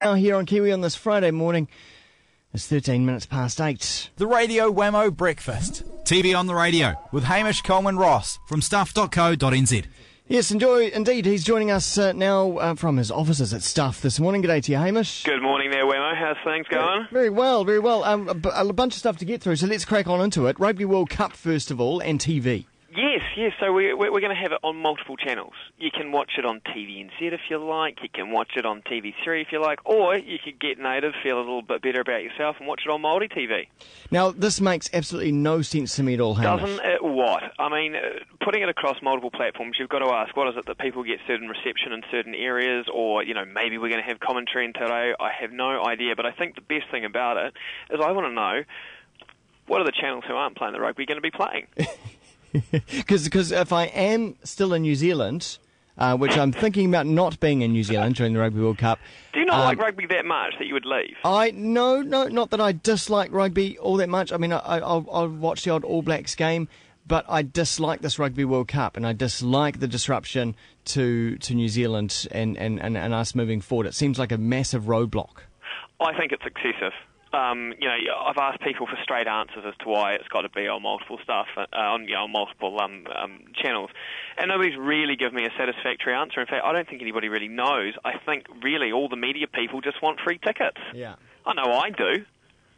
Now here on Kiwi on this Friday morning, it's 13 minutes past 8. The Radio Wammo Breakfast. TV on the radio with Hamish Coleman-Ross from stuff.co.nz. Yes, indeed. He's joining us now from his offices at Stuff this morning. G'day to you, Hamish. Good morning there, Wammo. How's things going? Very well, very well. A bunch of stuff to get through, so let's crack on into it. Rugby World Cup, first of all, and TV. Yes. So we're going to have it on multiple channels. You can watch it on TVNZ if you like. You can watch it on TV3 if you like. Or you could get native, feel a little bit better about yourself, and watch it on Māori TV. Now, this makes absolutely no sense to me at all, Hamish. Doesn't it what? I mean, putting it across multiple platforms, you've got to ask, what is it that people get certain reception in certain areas? Or, maybe we're going to have commentary in today. I have no idea. But I think the best thing about it is I want to know, what are the channels who aren't playing the rugby going to be playing? Because if I am still in New Zealand, which I'm thinking about not being in New Zealand during the Rugby World Cup. Do you not like rugby that much that you would leave? No, not that I dislike rugby all that much. I mean, I'll watch the odd All Blacks game, but I dislike this Rugby World Cup, and I dislike the disruption to New Zealand and us moving forward. It seems like a massive roadblock. I think it's excessive. I've asked people for straight answers as to why it's got to be on multiple stuff, on multiple channels, and nobody's really given me a satisfactory answer. In fact, I don't think anybody really knows. I think really all the media people just want free tickets. Yeah, I know I do.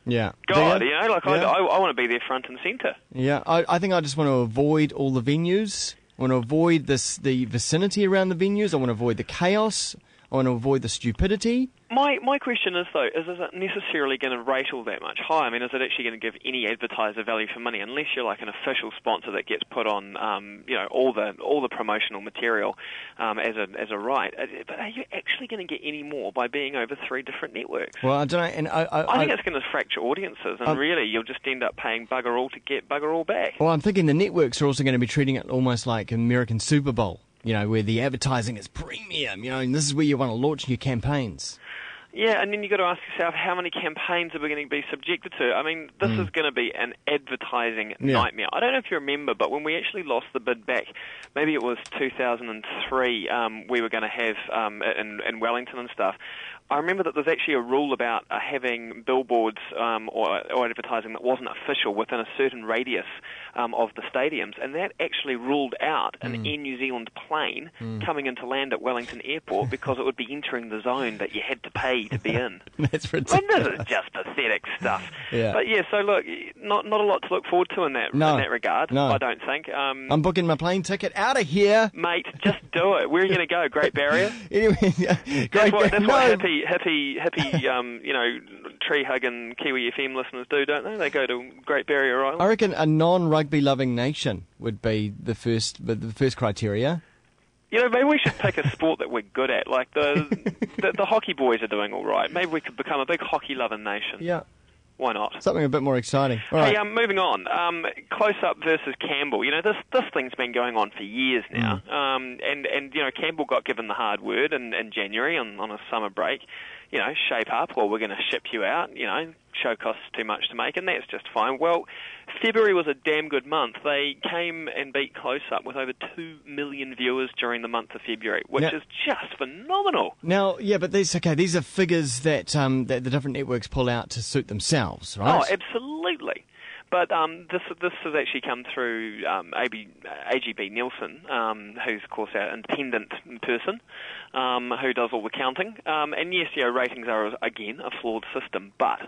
Yeah, God, I want to be there front and centre. Yeah, I think I just want to avoid all the venues. I want to avoid the vicinity around the venues. I want to avoid the chaos. I want to avoid the stupidity. My question is, though, is it necessarily going to rate all that much high? I mean, is it actually going to give any advertiser value for money? Unless you're like an official sponsor that gets put on, all the promotional material as a right. But are you actually going to get any more by being over 3 different networks? Well, I don't know. And I think it's going to fracture audiences, and really you'll just end up paying bugger all to get bugger all back. Well, I'm thinking the networks are also going to be treating it almost like American Super Bowl. Where the advertising is premium, and this is where you want to launch your campaigns. Yeah, and then you've got to ask yourself, how many campaigns are we going to be subjected to? I mean, this is going to be an advertising nightmare. I don't know if you remember, but when we actually lost the bid back, maybe it was 2003, we were going to have in Wellington and stuff. I remember that there's actually a rule about having billboards or advertising that wasn't official within a certain radius of the stadiums, and that actually ruled out an Air New Zealand plane coming into land at Wellington Airport because it would be entering the zone that you had to pay to be in. That's ridiculous. And this is just pathetic stuff. Yeah. But yeah, so look, not a lot to look forward to in that regard. No. I don't think. I'm booking my plane ticket out of here, mate. Just do it. Where are you going to go? Great Barrier. Anyway, that's what hippie, tree hugging Kiwi FM listeners do, don't they? They go to Great Barrier Island. I reckon a non-rugby loving nation would be the first criteria. Maybe we should pick a sport that we're good at. Like the hockey boys are doing all right. Maybe we could become a big hockey loving nation. Yeah. Why not? Something a bit more exciting. All right. Hey, moving on. Close Up versus Campbell. This thing's been going on for years now. And Campbell got given the hard word in January on a summer break. Shape up, or we're going to ship you out. Show costs too much to make, and that's just fine. Well, February was a damn good month. They came and beat Close Up with over 2 million viewers during the month of February, which is just phenomenal. Now, yeah, but these are figures that the different networks pull out to suit themselves, right? Oh, absolutely. But this has actually come through AGB Nielsen, who's, of course, our independent person who does all the counting. And yes, ratings are, again, a flawed system. But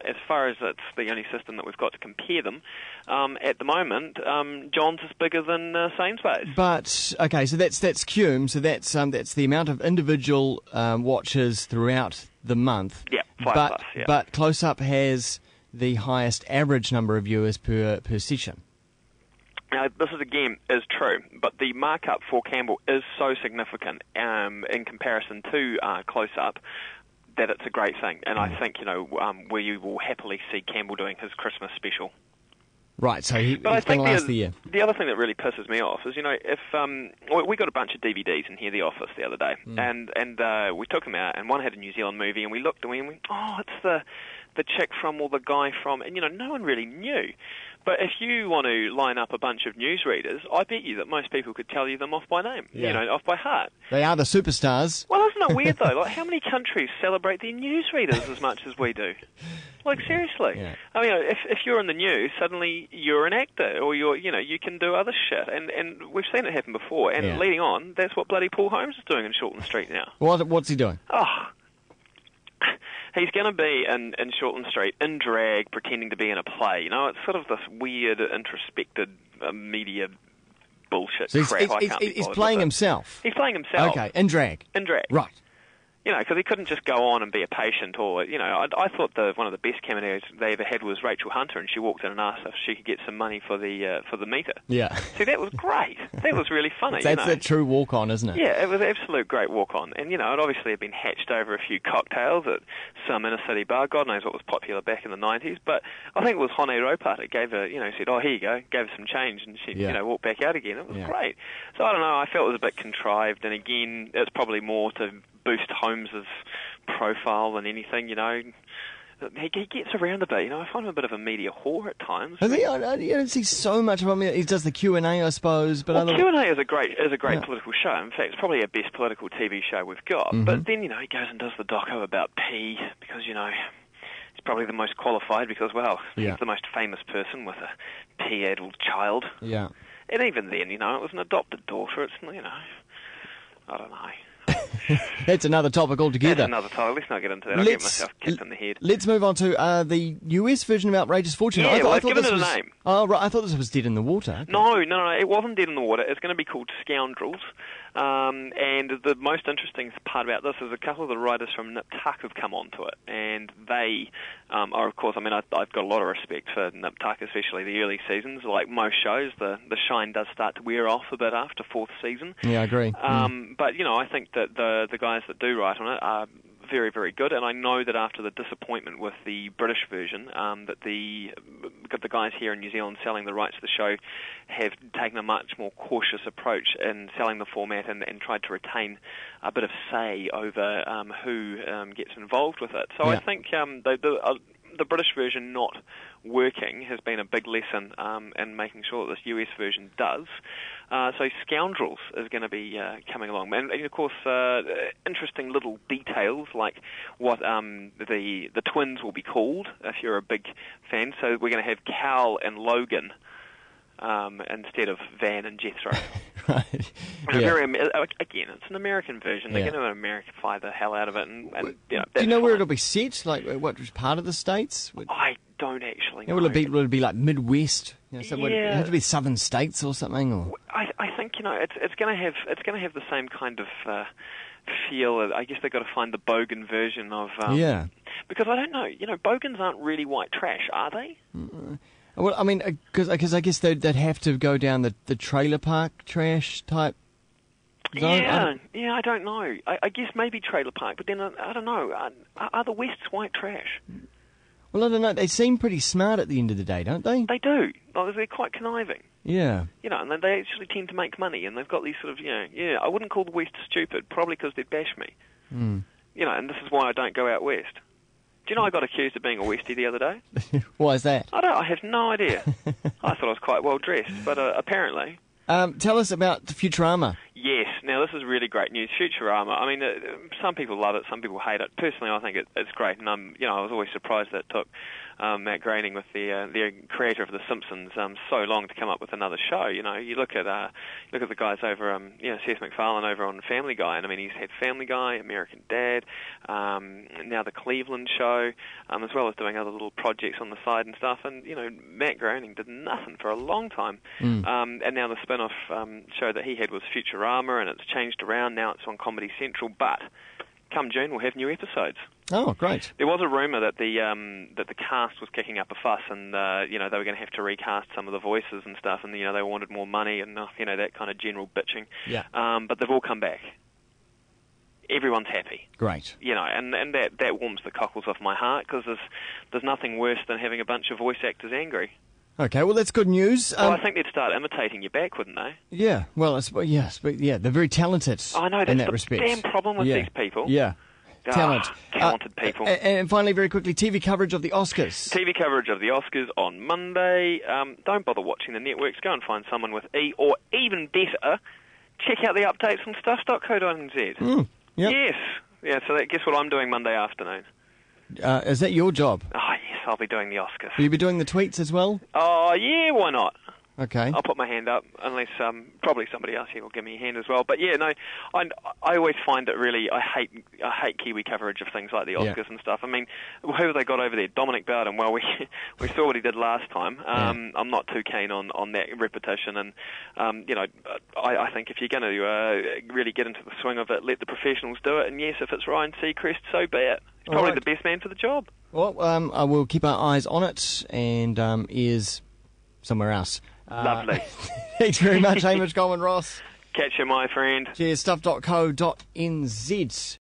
as far as it's the only system that we've got to compare them, at the moment, John's is bigger than Sainsbury's. But, okay, so that's Cume, so that's the amount of individual watches throughout the month. Yeah, 5+, yeah. But Close Up has the highest average number of viewers per session. Now, this is true, but the markup for Campbell is so significant in comparison to Close Up that it's a great thing. And I think, where you will happily see Campbell doing his Christmas special. Right, so he's going to last the year. The other thing that really pisses me off is, if we got a bunch of DVDs in here, the office, the other day, and we took them out, and one had a New Zealand movie, and we looked and we went, it's the chick from or the guy from, and no one really knew. But if you want to line up a bunch of newsreaders, I bet you that most people could tell you them off by name, off by heart. They are the superstars. Well, isn't it weird, though? Like, how many countries celebrate their newsreaders as much as we do? Like, seriously. Yeah. I mean, if you're in the news, suddenly you're an actor, or you can do other shit. And we've seen it happen before. And leading on, that's what bloody Paul Holmes is doing in Shortland Street now. What's he doing? Oh, he's going to be in Shortland Street in drag, pretending to be in a play. It's sort of this weird, introspected media bullshit So crap. he's playing himself? He's playing himself. Okay, in drag? In drag. Right. Because he couldn't just go on and be a patient, or I thought one of the best cameos they ever had was Rachel Hunter, and she walked in and asked if she could get some money for the meter. Yeah. See, that was great. That was really funny. That's a true walk-on, isn't it? Yeah, it was an absolute great walk-on, and it obviously had been hatched over a few cocktails at some inner-city bar. God knows what was popular back in the 90s, but I think it was Hone Ropat that gave her, said, "Oh, here you go," gave her some change, and she, walked back out again. It was great. So I don't know. I felt it was a bit contrived, and again, it's probably more to boost Holmes's profile than anything, He gets around a bit, I find him a bit of a media whore at times. I don't see so much of him. He does the Q&A, I suppose. But Q&A is a great political show. In fact, it's probably our best political TV show we've got. Mm-hmm. But then, he goes and does the doco about pee, because, he's probably the most qualified because, he's the most famous person with a pee-addled child. Yeah. And even then, it was an adopted daughter. It's, I don't know. That's another topic altogether. That's another topic. Let's not get into that. I'll get myself kicked in the head. Let's move on to the US version of Outrageous Fortune. Yeah, I've given it a name. Oh, right. I thought this was Dead in the Water. Okay. No, it wasn't Dead in the Water. It's going to be called Scoundrels. And the most interesting part about this is a couple of the writers from Nip Tuck have come onto it, and they are, of course, I've got a lot of respect for Nip Tuck, especially the early seasons. Like most shows, the shine does start to wear off a bit after fourth season. Yeah, I agree. But, I think that the guys that do write on it are very, very good, and I know that after the disappointment with the British version, that the guys here in New Zealand selling the rights to the show have taken a much more cautious approach in selling the format and tried to retain a bit of say over who gets involved with it. So I think the British version not working has been a big lesson in making sure that this US version does. So Scoundrels is going to be coming along. And of course, interesting little details like what the twins will be called, if you're a big fan. So we're going to have Cal and Logan instead of Van and Jethro. Right. Again, it's an American version. They're going to Americanify the hell out of it. And do you know where it'll be set? Like, what part of the States? I don't actually know. Will it be like Midwest? So would it have to be southern states or something? Or? I think it's going to have the same kind of feel. I guess they've got to find the Bogan version of because I don't know. Bogans aren't really white trash, are they? Well, I mean, because I guess they'd have to go down the trailer park trash type zone. I don't know. I guess maybe trailer park, but then I don't know. Are the Wests white trash? Well, I don't know. They seem pretty smart at the end of the day, don't they? They do. They're quite conniving. Yeah. And they actually tend to make money, and they've got these sort of, I wouldn't call the West stupid, probably because they'd bash me. And this is why I don't go out West. Do you know I got accused of being a Westie the other day? Why is that? I have no idea. I thought I was quite well dressed, but apparently. Tell us about Futurama. Yes. Now, this is really great news. Futurama, I mean, some people love it, some people hate it. Personally, I think it's great, and I was always surprised that it took Matt Groening, with the creator of The Simpsons, so long to come up with another show. You look at the guys over, Seth MacFarlane over on Family Guy, and I mean, he's had Family Guy, American Dad, now the Cleveland Show, as well as doing other little projects on the side and stuff. And Matt Groening did nothing for a long time, and now the spin-off show that he had was Futurama, and it's changed around. Now it's on Comedy Central, but come June we'll have new episodes. Oh, great. There was a rumour that the cast was kicking up a fuss, and they were going to have to recast some of the voices and stuff, and they wanted more money and that kind of general bitching. Yeah. But they've all come back. Everyone's happy. Great. And that warms the cockles off my heart, because there's nothing worse than having a bunch of voice actors angry. Okay, well, that's good news. Well, I think they'd start imitating you back, wouldn't they? Yeah, well, they're very talented. I know, in that's that respect. Damn problem with these people. Yeah. Talent. Talented people. And finally, very quickly, TV coverage of the Oscars. TV coverage of the Oscars on Monday. Don't bother watching the networks. Go and find someone with E, or even better, check out the updates on stuff.co.nz. Yes. Yeah, so guess what I'm doing Monday afternoon? Is that your job? Oh, yes, I'll be doing the Oscars. Will you be doing the tweets as well? Oh, yeah, why not? Okay. I'll put my hand up, unless probably somebody else here will give me a hand as well. But yeah, no, I always find it really, I hate Kiwi coverage of things like the Oscars and stuff. I mean, who have they got over there? Dominic Bowden. Well, we saw what he did last time. I'm not too keen on that repetition, and I think if you're going to really get into the swing of it, let the professionals do it. And yes, if it's Ryan Seacrest, so be it. He's probably the best man for the job. Well, I will keep our eyes on it and ears somewhere else. Lovely. Thanks very much, Hamish Coleman-Ross. Catch you, my friend. Cheers, stuff.co.nz.